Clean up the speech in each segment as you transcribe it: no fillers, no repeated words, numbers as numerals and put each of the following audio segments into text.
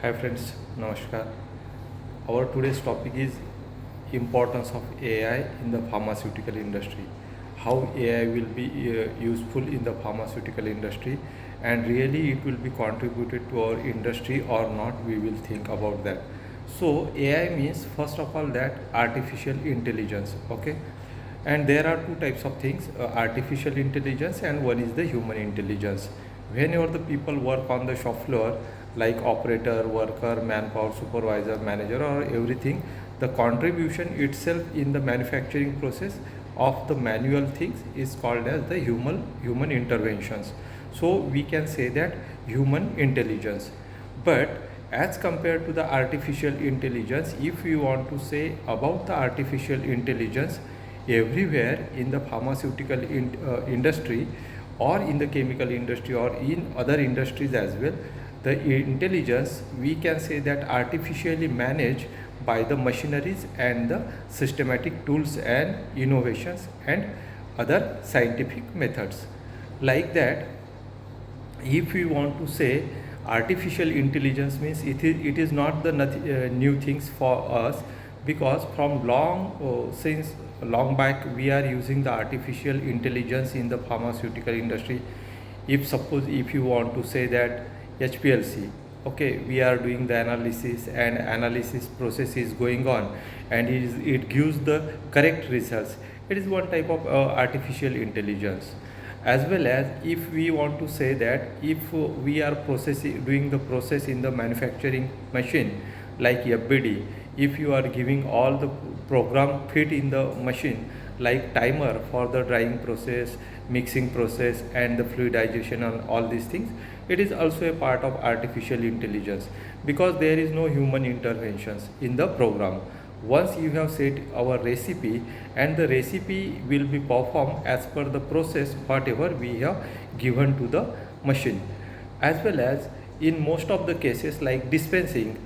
Hi friends, Namaskar. Our today's topic is importance of AI in the pharmaceutical industry. How AI will be useful in the pharmaceutical industry, and really it will be contributed to our industry or not. We will think about that. So AI means first of all that artificial intelligence. Okay, and there are two types of things, artificial intelligence and one is the human intelligence. Whenever the people work on the shop floor, like operator, worker, manpower, supervisor, manager, or everything, the contribution itself in the manufacturing process of the manual things is called as the human interventions. So we can say that human intelligence. But as compared to the artificial intelligence, if you want to say about the artificial intelligence, everywhere in the pharmaceutical industry or in the chemical industry or in other industries as well, the intelligence we can say that artificially managed by the machineries and the systematic tools and innovations and other scientific methods. Like that, if we want to say artificial intelligence means it is not the new things for us, because from since long back we are using the artificial intelligence in the pharmaceutical industry. If you want to say that HPLC, okay, we are doing the analysis and analysis process is going on, and it gives the correct results. It is one type of artificial intelligence. As well as if we want to say that if we are doing the process in the manufacturing machine like FBD, if you are giving all the program fit in the machine like timer for the drying process, mixing process and the fluidization and all these things, it is also a part of artificial intelligence, because there is no human interventions in the program. Once you have set our recipe, and the recipe will be performed as per the process whatever we have given to the machine. As well as in most of the cases like dispensing,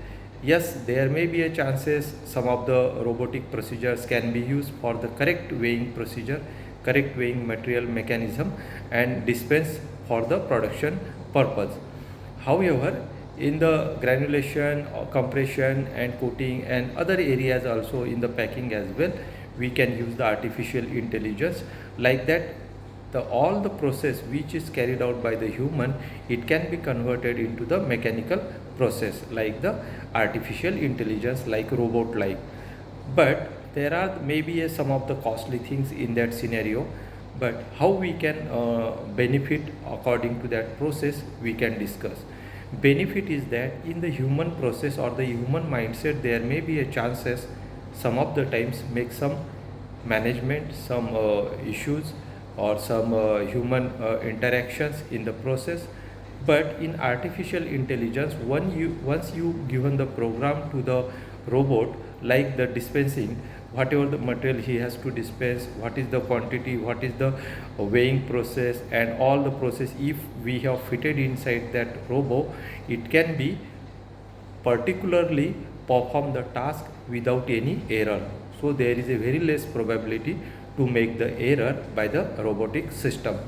yes, there may be a chances some of the robotic procedures can be used for the correct weighing procedure, correct weighing material mechanism and dispense for the production purpose. However, in the granulation, compression and coating and other areas, also in the packing as well, we can use the artificial intelligence. Like that, all the process which is carried out by the human, it can be converted into the mechanical process like the artificial intelligence, like robot like. But there are maybe some of the costly things in that scenario, but how we can benefit according to that process we can discuss. Benefit is that in the human process or the human mindset, there may be a chances some of the times make some management, some issues or some human interactions in the process. But in artificial intelligence, once you given the program to the robot, like the dispensing, whatever the material he has to dispense, what is the quantity, what is the weighing process and all the process, if we have fitted inside that robot, it can be particularly perform the task without any error. So there is a very less probability to make the error by the robotic system.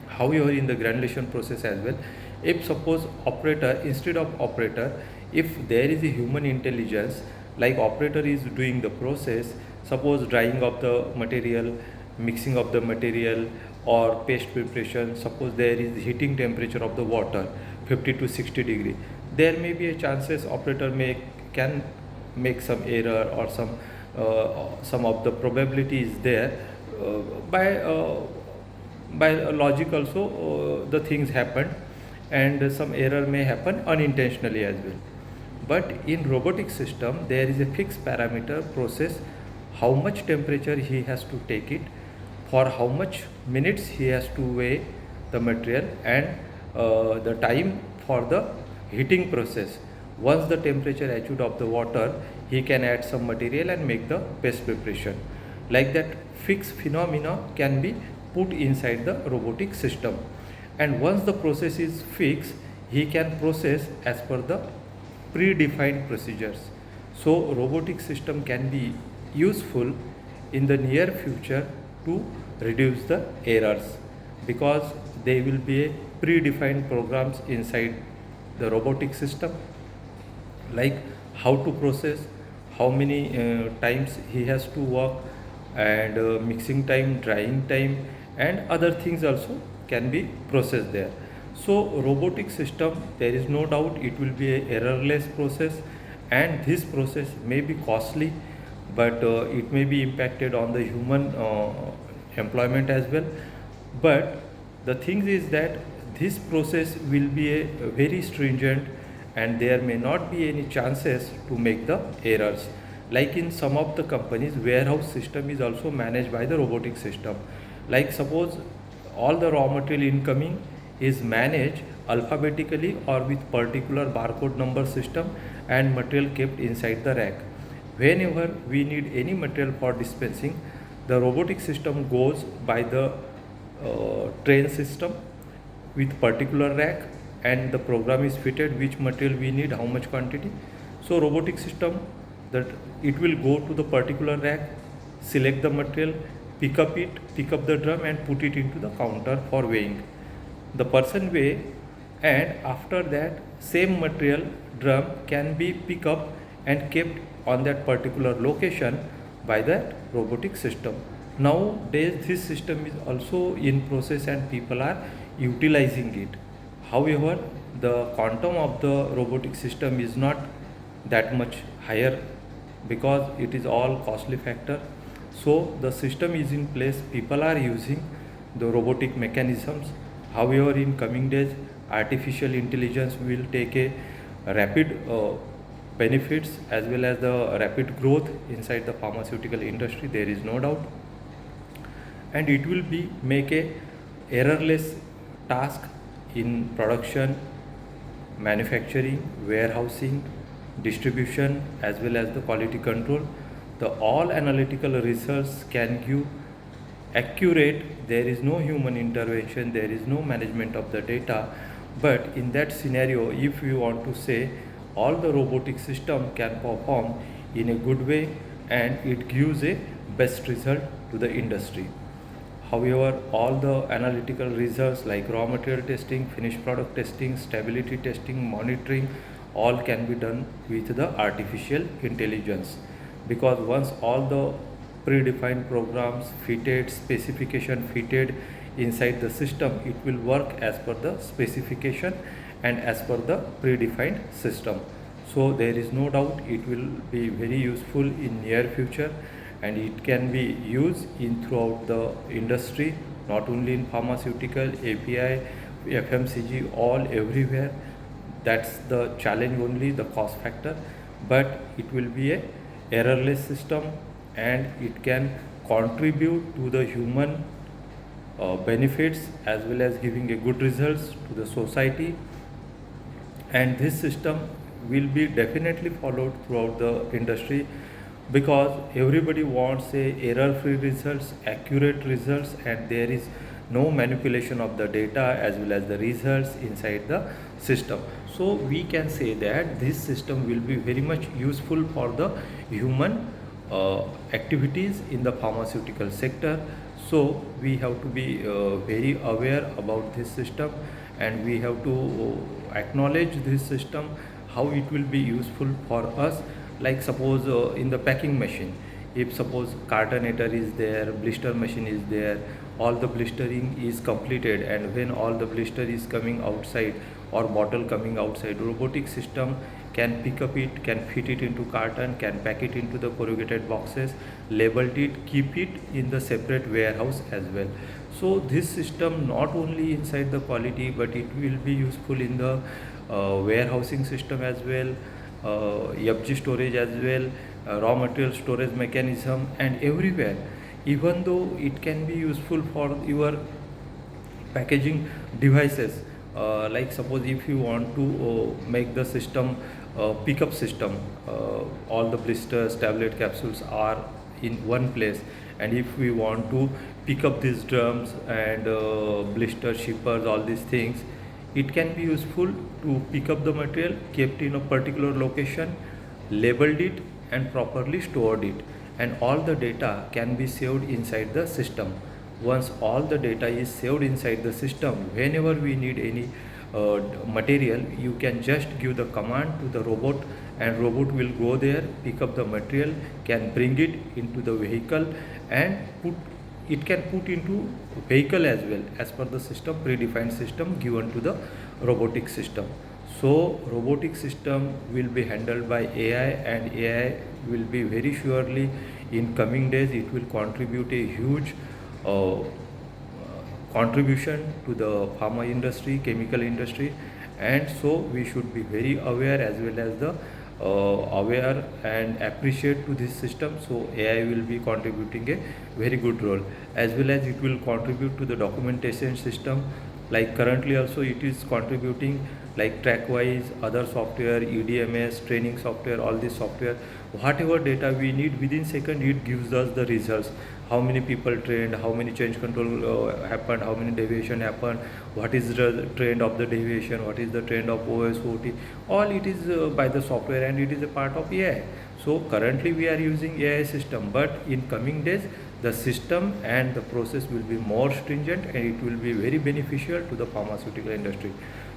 However, in the granulation process as well, if suppose operator, instead of operator, if there is a human intelligence, like operator is doing the process, suppose drying of the material, mixing of the material or paste preparation, suppose there is heating temperature of the water 50 to 60 degree, there may be a chances operator can make some error or some of the probability is there. By logic also, the things happen, and some error may happen unintentionally as well. But in robotic system, there is a fixed parameter process, how much temperature he has to take it, for how much minutes he has to weigh the material, and the time for the heating process. Once the temperature achieved of the water, he can add some material and make the paste preparation. Like that, fixed phenomena can be put inside the robotic system, and once the process is fixed, he can process as per the predefined procedures. So robotic system can be useful in the near future to reduce the errors, because there will be a predefined programs inside the robotic system, like how to process, how many times he has to work, and mixing time, drying time, and other things also can be processed there. So robotic system, there is no doubt it will be a errorless process, and this process may be costly, but it may be impacted on the human employment as well. But the thing is that this process will be a very stringent, and there may not be any chances to make the errors. Like in some of the companies, warehouse system is also managed by the robotic system. Like suppose all the raw material incoming is managed alphabetically or with particular barcode number system, and material kept inside the rack. Whenever we need any material for dispensing, the robotic system goes by the train system with particular rack, and the program is fitted which material we need, how much quantity. So robotic system, that it will go to the particular rack, select the material, pick up the drum and put it into the counter for weighing. The person weigh, and after that same material drum can be picked up and kept on that particular location by that robotic system. Nowadays this system is also in process and people are utilizing it. However, the quantum of the robotic system is not that much higher because it is all costly factor. So the system is in place, people are using the robotic mechanisms. However, in coming days, artificial intelligence will take a rapid benefits as well as the rapid growth inside the pharmaceutical industry, there is no doubt. And it will be make a errorless task in production, manufacturing, warehousing, distribution, as well as the quality control. The all analytical results can give accurate, there is no human intervention, there is no management of the data. But in that scenario, if you want to say, all the robotic system can perform in a good way and it gives a best result to the industry. However, all the analytical results like raw material testing, finished product testing, stability testing, monitoring, all can be done with the artificial intelligence, because once all the predefined programs fitted, specification fitted inside the system, it will work as per the specification and as per the predefined system. So there is no doubt it will be very useful in near future, and it can be used in throughout the industry, not only in pharmaceutical, API, FMCG, all everywhere. That's the challenge, only the cost factor, but it will be a errorless system and it can contribute to the human benefits as well as giving a good results to the society. And this system will be definitely followed throughout the industry, because everybody wants a error-free results, accurate results, and there is no manipulation of the data as well as the results inside the system. So we can say that this system will be very much useful for the human activities in the pharmaceutical sector. So we have to be very aware about this system, and we have to acknowledge this system, how it will be useful for us. Like suppose in the packing machine, if suppose cartonator is there, blister machine is there, all the blistering is completed, and when all the blister is coming outside or bottle coming outside, robotic system can pick up it, can fit it into carton, can pack it into the corrugated boxes, label it, keep it in the separate warehouse as well. So this system not only inside the quality, but it will be useful in the warehousing system as well, FG storage as well, raw material storage mechanism, and everywhere. Even though it can be useful for your packaging devices, like suppose if you want to make the system pickup system, all the blisters, tablet capsules are in one place, and if we want to pick up these drums and blister shippers, all these things, it can be useful to pick up the material, kept in a particular location, labeled it, and properly stored it, and all the data can be saved inside the system. Once all the data is saved inside the system, whenever we need any material, you can just give the command to the robot, and robot will go there, pick up the material, can bring it into the vehicle, and it can put into vehicle as well, as per the system, predefined system given to the robotic system. So robotic system will be handled by AI, and AI will be very surely in coming days, it will contribute a huge uh, contribution to the pharma industry, chemical industry, and so we should be very aware, as well as the aware and appreciate to this system. So AI will be contributing a very good role, as well as it will contribute to the documentation system. Like currently also it is contributing, like TrackWise, other software, EDMS, training software, all this software, whatever data we need, within second it gives us the results. How many people trained, how many change control happened, how many deviation happened, what is the trend of the deviation, what is the trend of OSOT, all it is by the software, and it is a part of AI. So currently we are using AI system, but in coming days the system and the process will be more stringent, and it will be very beneficial to the pharmaceutical industry.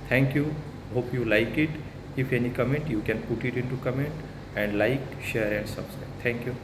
Thank you. Hope you like it. If any comment, you can put it into comment, and like, share and subscribe. Thank you.